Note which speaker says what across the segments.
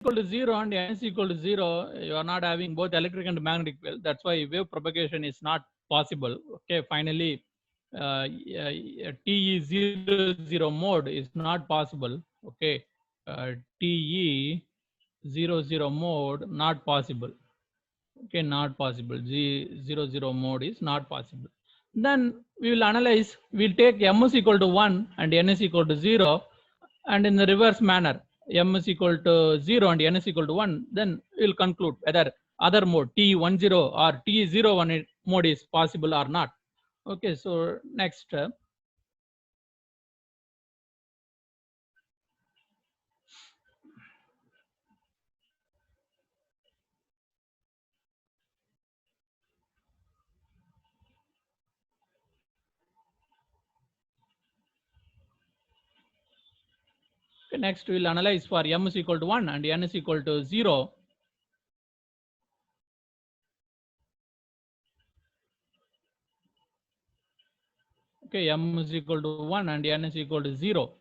Speaker 1: equal to 0 and n is equal to 0, you are not having both electric and magnetic field. That's why wave propagation is not possible. Okay, finally, TE00 mode is not possible. Okay, TE00 mode not possible. Okay, not possible. G00 mode is not possible. Then we will analyze, we'll take M is equal to 1 and N is equal to 0, and in the reverse manner, M is equal to 0 and N is equal to 1, then we'll conclude whether other mode T10 or T01 mode is possible or not. Okay, so next. Okay, next we'll analyze for M is equal to 1 and N is equal to 0. Okay, M is equal to 1 and N is equal to 0.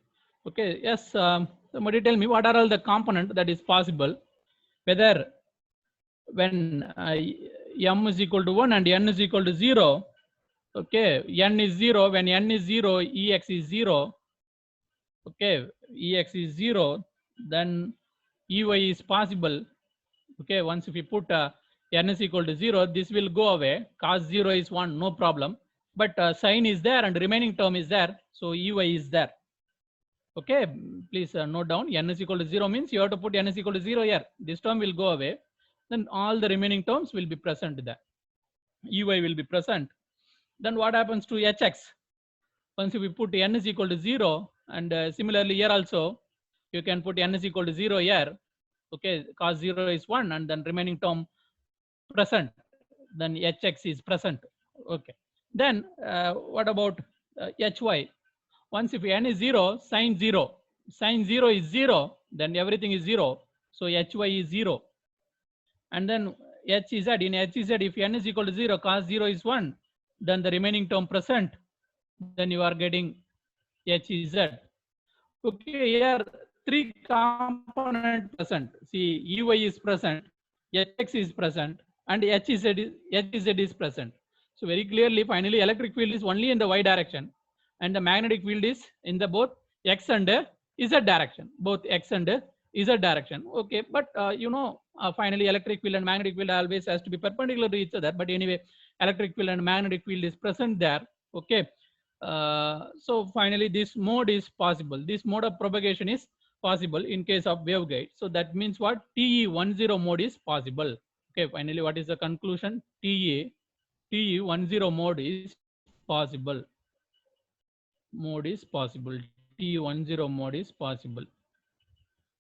Speaker 1: Okay, yes, somebody tell me what are all the component that is possible, whether when M is equal to 1 and N is equal to 0, okay, N is 0, when N is 0, Ex is 0, okay, Ex is 0, then Ey is possible. Okay, once if we put N is equal to 0, this will go away, cos 0 is 1, no problem, but sine is there and remaining term is there, so Ey is there. Okay, please note down, N is equal to 0 means you have to put N is equal to 0 here, this term will go away, then all the remaining terms will be present there, Ey will be present. Then what happens to Hx? Once we put N is equal to 0, and similarly here also you can put N is equal to 0 here, okay, cos 0 is 1 and then remaining term present, then Hx is present. Okay, then what about Hy? Once if N is 0, sine 0 is 0, then everything is 0, so Hy is 0. And then Hz, in Hz, if N is equal to 0, cos 0 is 1, then the remaining term present, then you are getting Hz. Okay, here three component present. See, Ey is present, Hx is present, and Hz is present. So very clearly, finally, electric field is only in the y direction, and the magnetic field is in the both x and z direction, both x and z direction. Okay, but finally, electric field and magnetic field always has to be perpendicular to each other. But anyway, electric field and magnetic field is present there. Okay. So finally, this mode is possible. This mode of propagation is possible in case of waveguide. So that means what? TE10 mode is possible. Okay, finally, what is the conclusion? TE10 mode is possible. Mode is possible. TE10 mode is possible.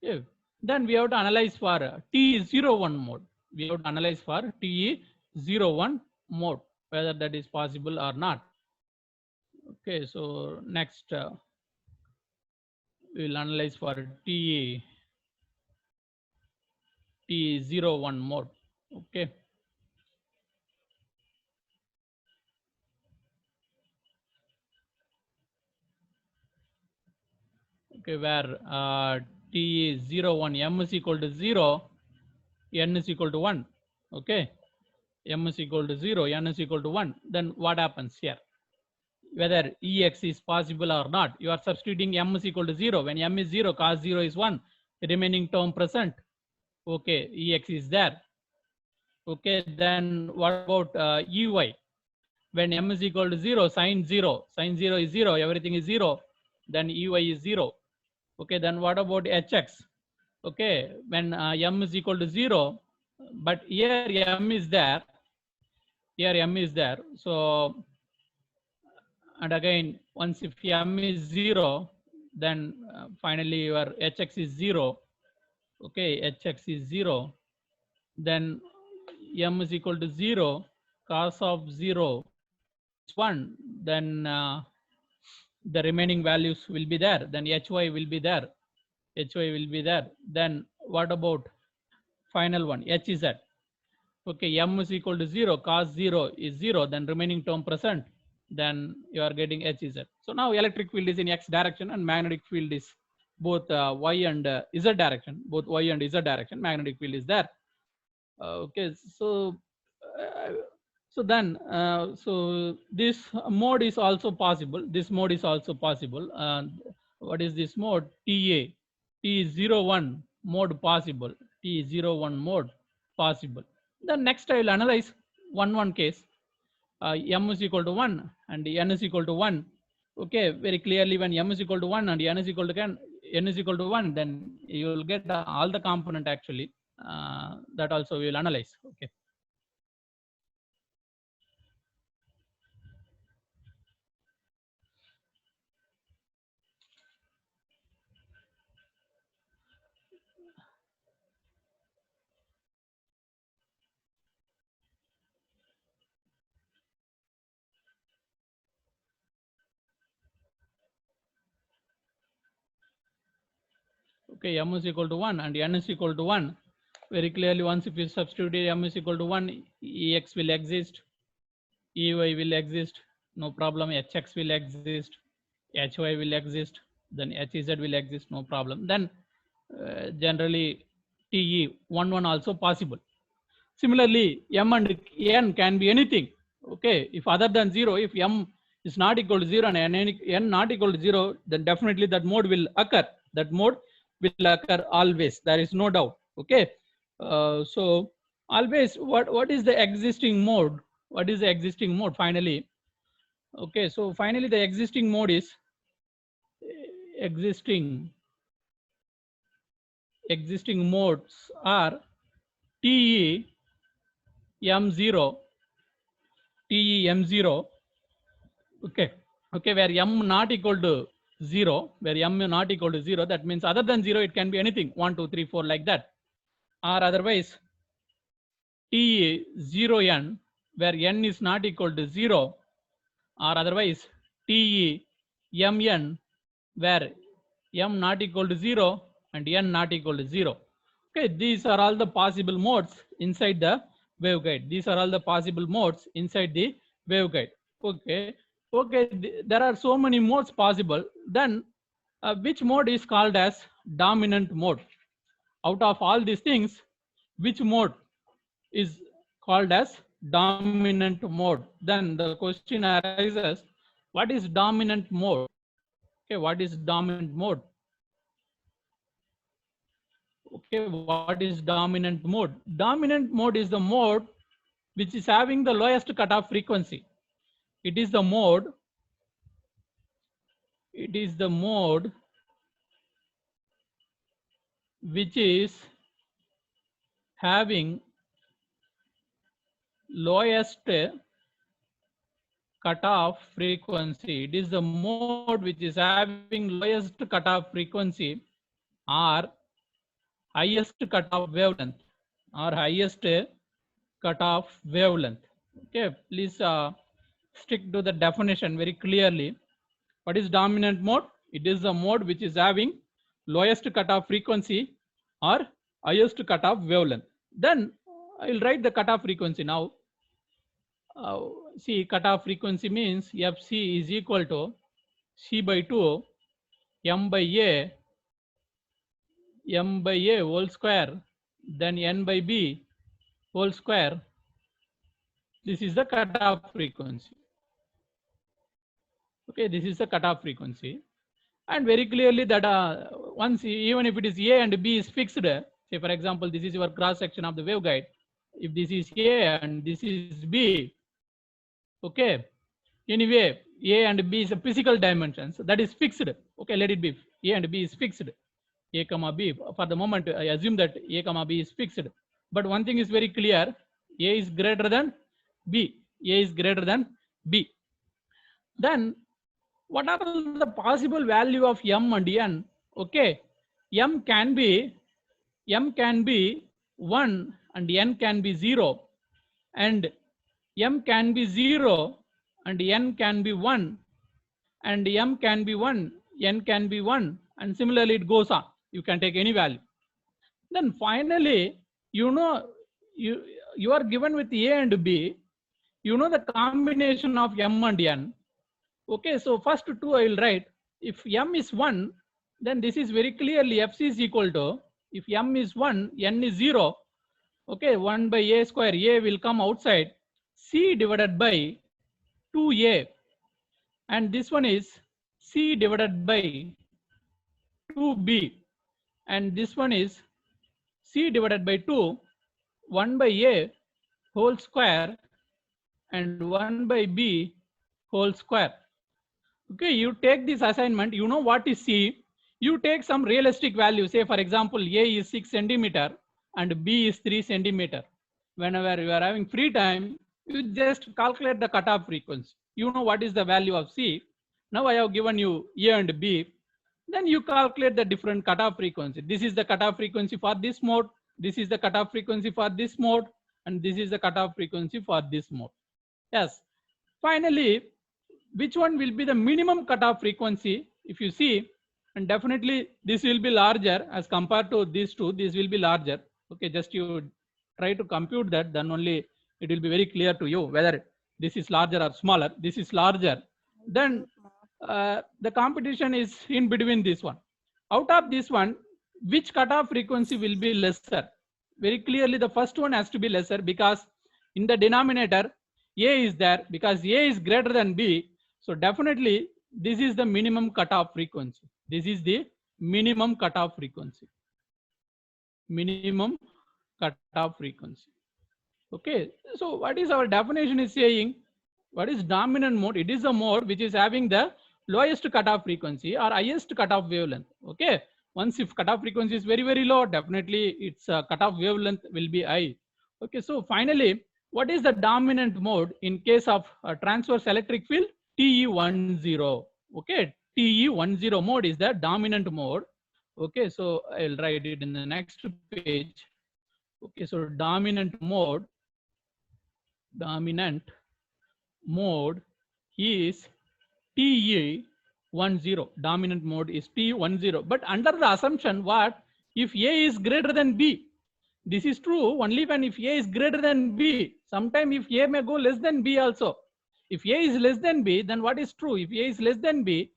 Speaker 1: Okay. Then we have to analyze for TE01 mode. We have to analyze for TE01 mode, whether that is possible or not. Okay, so next we will analyze for TE01 mode. Okay. Okay, where TE01, M is equal to 0, N is equal to 1. Okay, M is equal to 0, N is equal to 1. Then what happens here? Whether Ex is possible or not, you are substituting M is equal to 0. When M is 0, cos 0 is 1, remaining term present. Okay, Ex is there. Okay, then what about Ey? When M is equal to 0, sine 0 is 0, everything is 0, then Ey is 0. Okay, then what about Hx? Okay, when M is equal to 0, but here M is there, so, and again, once if M is 0, then finally your Hx is 0. Okay, Hx is 0, then M is equal to 0, cos of 0 is 1, then the remaining values will be there, then Hy will be there, then what about final one, Hz? Okay, M is equal to 0, cos 0 is 0, then remaining term present, then you are getting Hz. So now electric field is in x direction and magnetic field is both y and z direction, both y and z direction, magnetic field is there. Okay, so then so this mode is also possible. This mode is also possible. What is this mode? TA, T01 mode possible. T01 mode possible. Then next I will analyze one case. M is equal to 1 and n is equal to 1. Okay, very clearly when m is equal to 1 and n is equal to n is equal to 1, then you will get all the component actually. That also we will analyze. Okay. Okay, m is equal to 1 and n is equal to 1. Very clearly, once if you substitute m is equal to 1, ex will exist, ey will exist, no problem, hx will exist, hy will exist, then hez will exist, no problem. Then generally te 1 also possible. Similarly, m and n can be anything. Okay, if other than 0, if m is not equal to 0 and n not equal to 0, then definitely that mode will occur. That mode will occur always. There is no doubt. Okay, so always what is the existing mode? What is the existing mode finally? Okay, so finally the existing mode is existing modes are TE M0, TE M0. Okay, where m not equal to 0, where m not equal to 0, that means other than 0 it can be anything, 1 2 3 4 like that, or otherwise TE 0n, where n is not equal to 0, or otherwise TE mn, where m not equal to 0 and n not equal to 0. Okay, these are all the possible modes inside the waveguide. These are all the possible modes inside the waveguide. Okay, there are so many modes possible. Then which mode is called as dominant mode? Out of all these things, which mode is called as dominant mode? Then the question arises, what is dominant mode? Okay, what is dominant mode? Okay, what is dominant mode? Dominant mode is the mode which is having the lowest cutoff frequency. It is the mode which is having lowest cutoff frequency. It is the mode which is having lowest cutoff frequency or highest cutoff wavelength or highest cutoff wavelength. Okay, please stick to the definition very clearly. What is dominant mode? It is the mode which is having lowest cutoff frequency or highest cutoff wavelength. Then I will write the cutoff frequency now. See, cutoff frequency means fc is equal to c by 2 m by a whole square, then n by b whole square. This is the cutoff frequency. Okay, this is the cutoff frequency. And very clearly that once, even if it is a and b is fixed, say for example, this is your cross section of the waveguide. If this is a and this is b, okay, anyway, a and b is a physical dimensions, that is fixed. Okay, let it be, a and b is fixed, a comma b. For the moment, I assume that a comma b is fixed. But one thing is very clear, a is greater than b, a is greater than b. Then what are the possible value of m and n? Okay, m can be 1 and n can be 0, and m can be 0 and n can be 1, and m can be 1, n can be 1, and similarly it goes on. You can take any value. Then finally, you are given with a and b, you know the combination of m and n. Okay, so first two I will write. If m is 1, then this is very clearly FC is equal to, if M is 1, N is 0, okay, 1 by A square, A will come outside, C divided by 2A, and this one is C divided by 2B, and this one is C divided by 2, 1 by A whole square and 1 by B whole square. Okay, you take this assignment, you know what is C, you take some realistic value, say for example, A is 6 centimeter and B is 3 centimeter. Whenever you are having free time, you just calculate the cutoff frequency. You know what is the value of C. Now I have given you A and B. Then you calculate the different cutoff frequency. This is the cutoff frequency for this mode. This is the cutoff frequency for this mode. And this is the cutoff frequency for this mode. Yes. Finally, which one will be the minimum cutoff frequency? If you see, and definitely this will be larger as compared to these two, this will be larger. Okay, just you try to compute that, then only it will be very clear to you whether this is larger or smaller. This is larger. Then the competition is in between this one. Out of this one, which cutoff frequency will be lesser? Very clearly, the first one has to be lesser because in the denominator, A is there, because A is greater than B. So definitely, this is the minimum cutoff frequency. This is the minimum cutoff frequency. Minimum cutoff frequency. Okay, so what is our definition is saying? What is dominant mode? It is a mode which is having the lowest cutoff frequency or highest cutoff wavelength. Okay, once if cutoff frequency is very, very low, definitely its cutoff wavelength will be high. Okay, so finally, what is the dominant mode in case of transverse electric field? TE10. Okay, TE10 mode is the dominant mode. Okay, so I'll write it in the next page. Okay, so dominant mode is TE10. Dominant mode is TE10. But under the assumption what? If A is greater than B. This is true only when if A is greater than B. Sometimes if A may go less than B also. If A is less than B, then what is true? If A is less than B,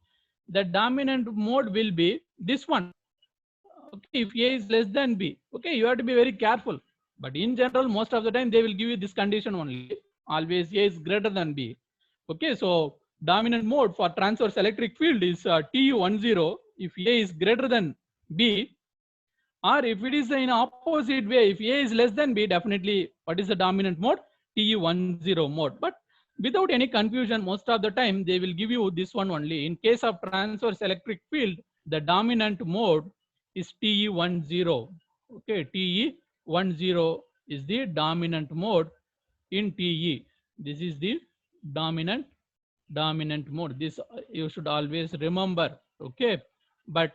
Speaker 1: the dominant mode will be this one. Okay, if A is less than B. Okay, you have to be very careful. But in general, most of the time they will give you this condition only. Always A is greater than B. Okay, so dominant mode for transverse electric field is TE10 if A is greater than B, or if it is in opposite way, if A is less than B, definitely what is the dominant mode? TE10 mode. But without any confusion, most of the time they will give you this one only. In case of transverse electric field, the dominant mode is TE10. Okay, TE10 is the dominant mode in TE. This is the dominant mode. This you should always remember. Okay, but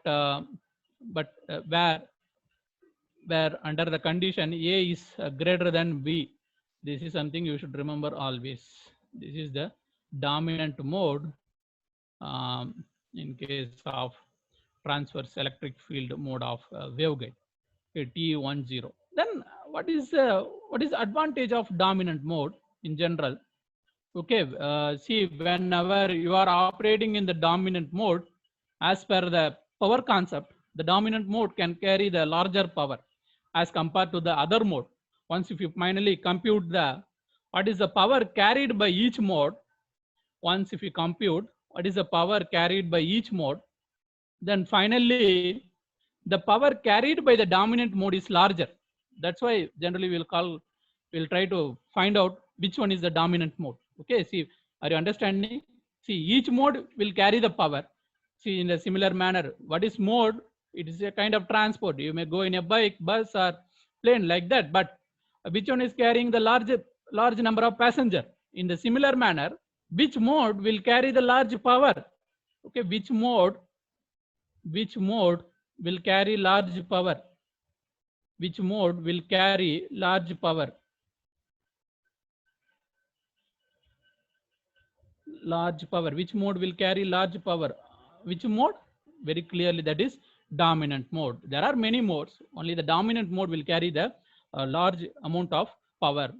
Speaker 1: where under the condition A is greater than B, this is something you should remember always. This is the dominant mode in case of transverse electric field mode of waveguide. TE10. Then what is advantage of dominant mode in general? Okay, see, whenever you are operating in the dominant mode, as per the power concept, the dominant mode can carry the larger power as compared to the other mode. Once if you finally compute the what is the power carried by each mode, once if you compute what is the power carried by each mode, then finally the power carried by the dominant mode is larger. That's why generally we'll try to find out which one is the dominant mode. Okay, see, are you understanding? See, each mode will carry the power. See, in a similar manner, what is mode? It is a kind of transport. You may go in a bike, bus, or plane like that. But which one is carrying the large number of passengers? In the similar manner, which mode will carry the large power? Okay, which mode will carry large power? Which mode will carry large power? Large power. Which mode will carry large power? Which mode? Very clearly that is dominant mode. There are many modes. Only the dominant mode will carry the large amount of power.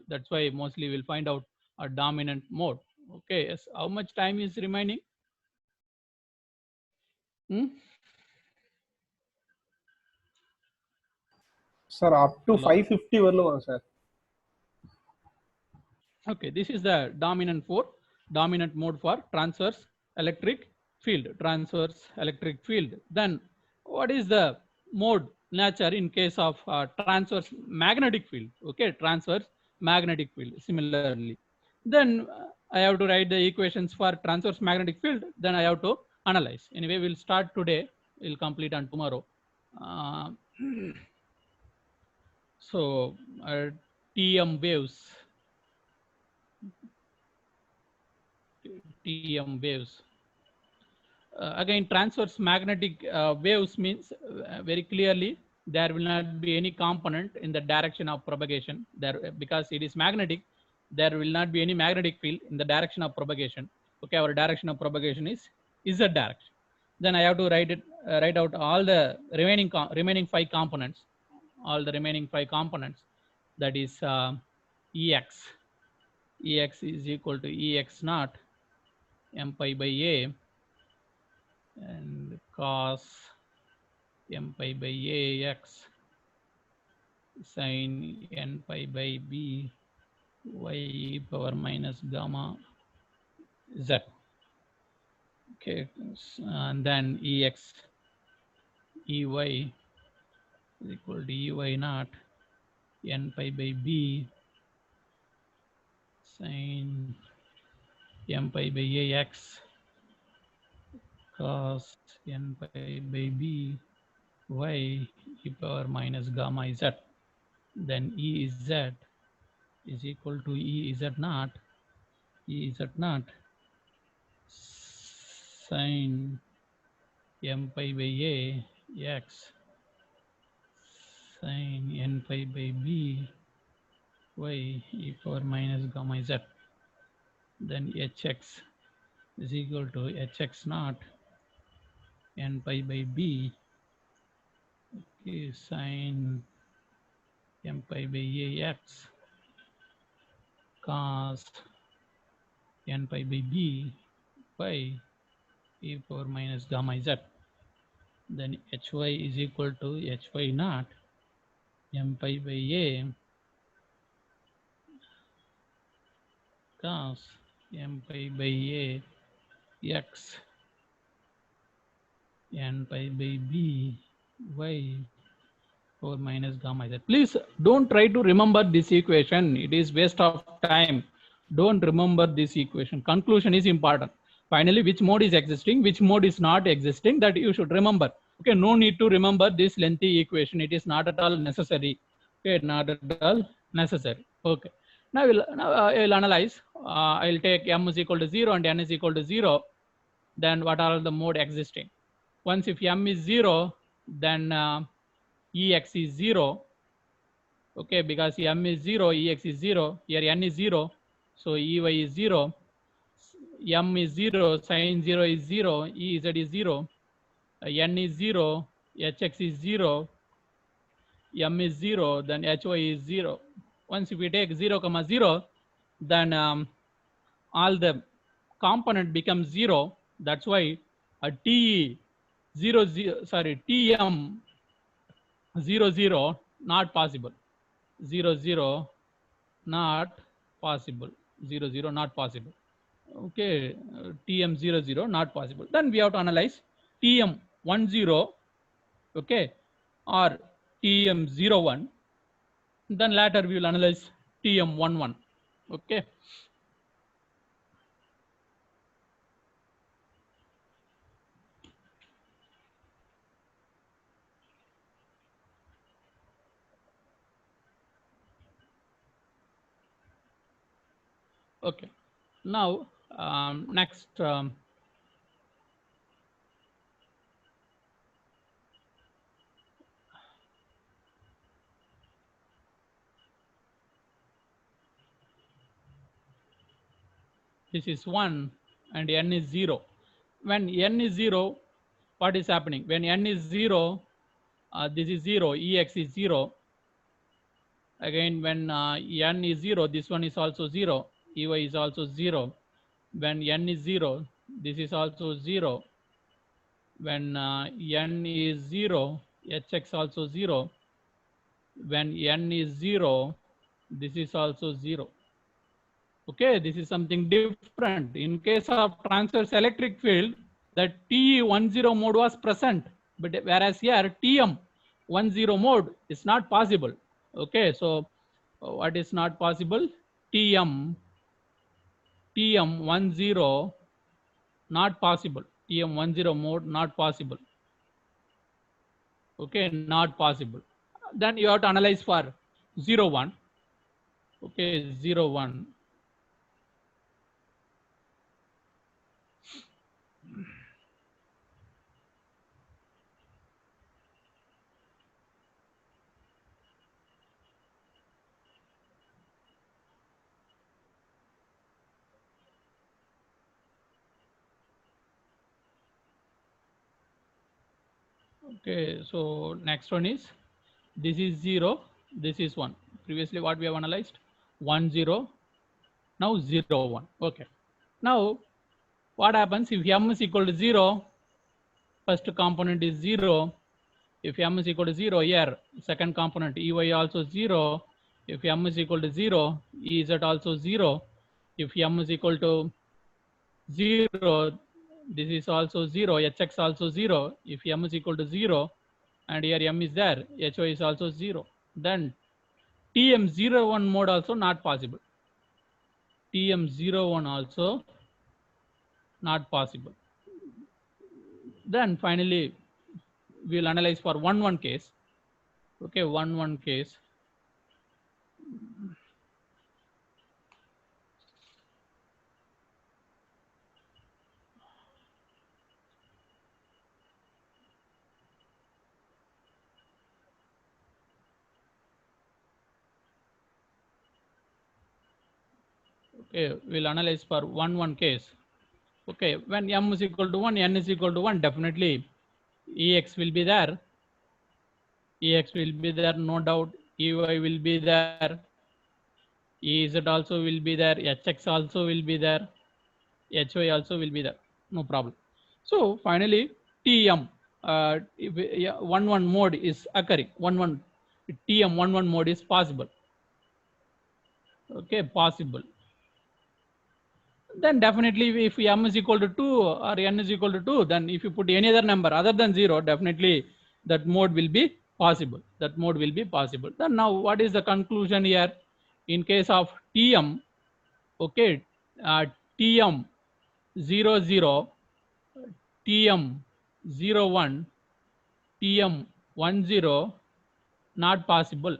Speaker 1: That's why mostly we'll find out a dominant mode. Okay, yes. How much time is remaining? Hmm?
Speaker 2: Sir, up to
Speaker 1: Hello?
Speaker 2: 550 வரலாம் sir.
Speaker 1: Okay, this is the dominant mode for transverse electric field, Then what is the mode nature in case of transverse magnetic field? Okay, transverse magnetic field. Similarly, then I have to write the equations for transverse magnetic field. Then I have to analyze. Anyway, we'll start today. We'll complete on tomorrow. Uh, so TM waves. Again, transverse magnetic waves means very clearly there will not be any component in the direction of propagation there, because it is magnetic. There will not be any magnetic field in the direction of propagation. Okay, our direction of propagation is z direction. Then I have to write out all the remaining 5 components, that is ex is equal to ex naught m pi by a and cos m pi by a x sin n pi by b y power minus gamma z. Okay, and then ex ey is equal to ey naught n pi by b sin m pi by ax cos n pi by b y e power minus gamma z. Then Ez is equal to Ez naught sin m pi by a x sin n pi by b y e power minus gamma z. Then hx is equal to hx naught n pi by b sin m pi by a x cos n pi by b y e power minus gamma z. Then hy is equal to hy naught m pi by a cos m pi by a x n pi by b y or minus gamma z. Please don't try to remember this equation. It is waste of time. Don't remember this equation. Conclusion is important. Finally, which mode is existing, which mode is not existing, that you should remember. Okay, no need to remember this lengthy equation. It is not at all necessary. Okay, not at all necessary. Okay. Now I'll analyze. I'll take m is equal to 0 and n is equal to 0. Then what are the mode existing? Once if m is 0, then ex is 0. Okay, because m is 0, ex is 0. Here n is 0, so ey is 0. M is 0, sin 0 is 0, ez is 0. N is 0, hx is 0. M is 0, then hy is 0. Once if we take 0 comma 0, then all the component becomes 0. That's why a te 0 0 sorry tm 0 0 not possible. 0 0 not possible. 0 0 not possible. Okay, tm 0 0 not possible. Then we have to analyze tm 1 0, okay, or tm 0 1. Then later we will analyze tm 1 1. Okay. Okay. Now next this is 1 and n is 0. When n is 0, what is happening? When n is 0, this is 0, ex is 0. Again, when n is 0, this one is also 0, ey is also 0. When n is 0, this is also 0. when n is 0, hx also 0. When n is 0, this is also 0. Okay, this is something different. In case of transverse electric field, the TE10 mode was present, but whereas here TM10 mode is not possible. Okay, so what is not possible? TM10 not possible. TM10 mode not possible. Okay, not possible. Then you have to analyze for 0, 1. Okay, 0, 1. Okay, so next one is, this is 0, this is 1. Previously what we have analyzed, 1, 0, now 0, 1. Okay. Now what happens if m is equal to 0, first component is 0. If m is equal to 0, here second component ey also 0. If m is equal to 0, ez also 0. If m is equal to 0, this is also 0, hx also 0. If m is equal to 0, and here m is there, ho is also 0. Then TM01 mode also not possible. TM01 also not possible. Then finally, we will analyze for 1-1 case. Okay, 1-1 case. Okay, we'll analyze for 1-1 case. Okay, when m is equal to 1, n is equal to 1, definitely ex will be there. Ex will be there, no doubt. Ey will be there. Ez also will be there. Hx also will be there. Hy also will be there. No problem. So finally, TM 1-1 mode is occurring. 1-1 TM 1-1 mode is possible. Okay, possible. Then definitely if m is equal to 2 or n is equal to 2, then if you put any other number other than 0, definitely that mode will be possible. That mode will be possible. Then now what is the conclusion here? In case of TM, okay, TM 00, TM 01, TM 10, not possible.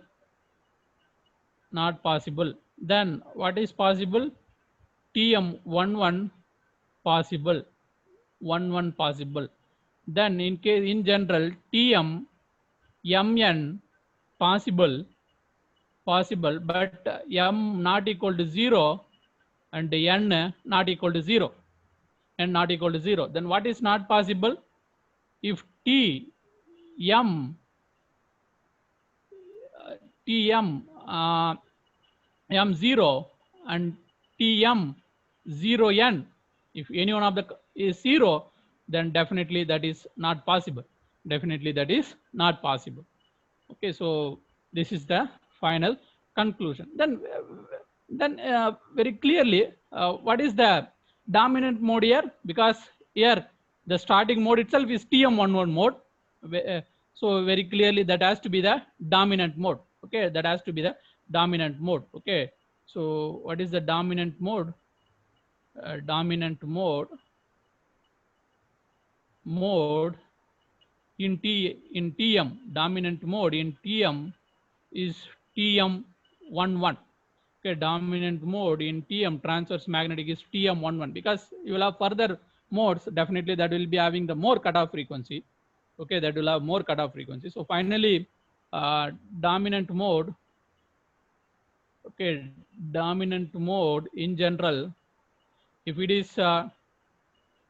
Speaker 1: Not possible. Then what is possible? TM11 possible. 1-1 possible. Then in case in general TM MN possible, but m not equal to 0 and n not equal to 0, n not equal to 0. Then what is not possible? If TM M0 and TM0n, if any one of the is 0, then definitely that is not possible. Definitely that is not possible. Okay, so this is the final conclusion. Then very clearly, what is the dominant mode here? Because here the starting mode itself is TM11 mode. So very clearly that has to be the dominant mode. Okay, that has to be the dominant mode. Okay, so what is the dominant mode? Dominant mode in TM, dominant mode in TM is TM11. Okay, dominant mode in TM transverse magnetic is TM11, because you will have further modes, definitely that will be having the more cutoff frequency. Okay, that will have more cutoff frequency. So finally, dominant mode, okay, dominant mode in general, if it is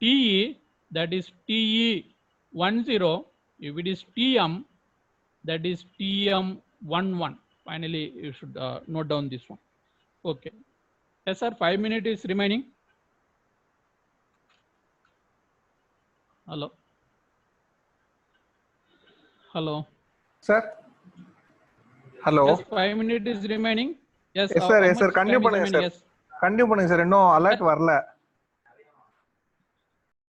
Speaker 1: TE, that is TE10. If it is TM, that is TM11. Finally, you should note down this one. Okay. Yes, sir. 5 minutes is remaining. Hello. Hello.
Speaker 2: Sir. Hello.
Speaker 1: Yes, 5 minutes is remaining. Yes,
Speaker 2: Yes sir,
Speaker 1: how
Speaker 2: yes sir.
Speaker 1: much
Speaker 2: Continue
Speaker 1: time is
Speaker 2: பண்ணுங்க
Speaker 1: remaining?
Speaker 2: sir.
Speaker 1: Yes.
Speaker 2: Continue பண்ணுங்க sir. இன்னும் alert வரல.